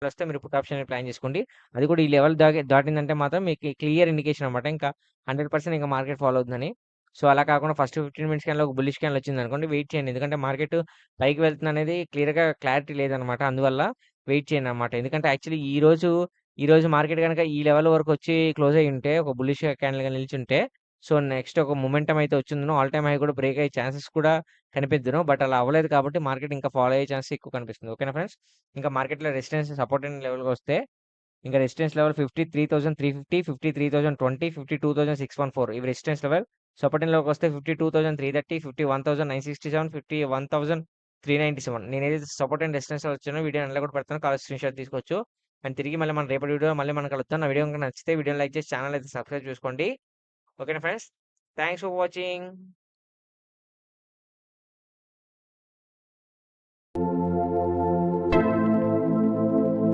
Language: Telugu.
వస్తే మీరు పుట్ ఆప్షన్ ప్లాన్ చేసుకోండి. అది కూడా ఈ లెవెల్ దాటిందంటే మాత్రం మీకు క్లియర్ ఇండికేషన్ అనమాట. ఇంకా 100% ఇంకా మార్కెట్ ఫాలో అవుతుందని. సో, అలా కాకుండా ఫస్ట్ 15 మినిట్స్ క్యాండ్‌లో ఒక బుల్లిష్ క్యాండిల్ వచ్చిందనుకోండి వెయిట్ చేయండి. ఎందుకంటే మార్కెట్ పైకి వెళ్తుందనేది క్లియర్‌గా క్లారిటీ లేదనమాట. అందువల్ల వెయిట్ చేయండనమాట. ఎందుకంటే యాక్చువల్లీ ఈరోజు మార్కెట్ గనక ఈ లెవెల్ వరకొచ్చి క్లోజ్ అయ్యుంటే ఒక బుల్లిష్ క్యాండిల్‌గా నిల్చుంటే సో, నెక్స్ట్ ఒక మొమెంటమ్ అయితే వచ్చిందును. ఆల్ టైమ్ హై కూడా బ్రేక్ అయ్యే ఛాన్సెస్ కూడా కనిపిద్దును. బట్ అలా అవ్వలేదు కాబట్టి మార్కెట్ ఇంకా ఫాలో అయ్యే ఛాన్సెస్ ఎక్కువ కనిపిస్తుంది. ఓకేనా ఫ్రెండ్స్? ఇంకా మార్కెట్‌లో రెసిస్టెన్స్, సపోర్ట్ అండ్ లెవెల్‌కొస్తే ఇంకా రెసిస్టెన్స్ లెవెల్ 53,350, 53,020, 52,614 ఇవి రెసిస్టెన్స్ లెవెల్. సపోర్ట్ అండ్ లెవెల్‌కొస్తే 52,330, 51,967, 51,397 నేనేదైతే సపోర్ట్ అండ్ రెసిస్టెన్స్ వచ్చానో వీడియో ఎండ్‌లో కూడా పెడతాను. కావాల్సిన స్క్రీన్‌షాట్ తీసుకోవచ్చు. అండ్ తిరిగి మళ్ళీ మన రేపటి వీడియోలో మళ్ళీ మనం కలుద్దాం. నా వీడియో గనుక నచ్చితే వీడియోని లైక్ చేసి ఛానెల్ అయితే సబ్స్క్రైబ్ చేసుకోండి. ఓకేనా ఫ్రెండ్స్? Thanks for watching.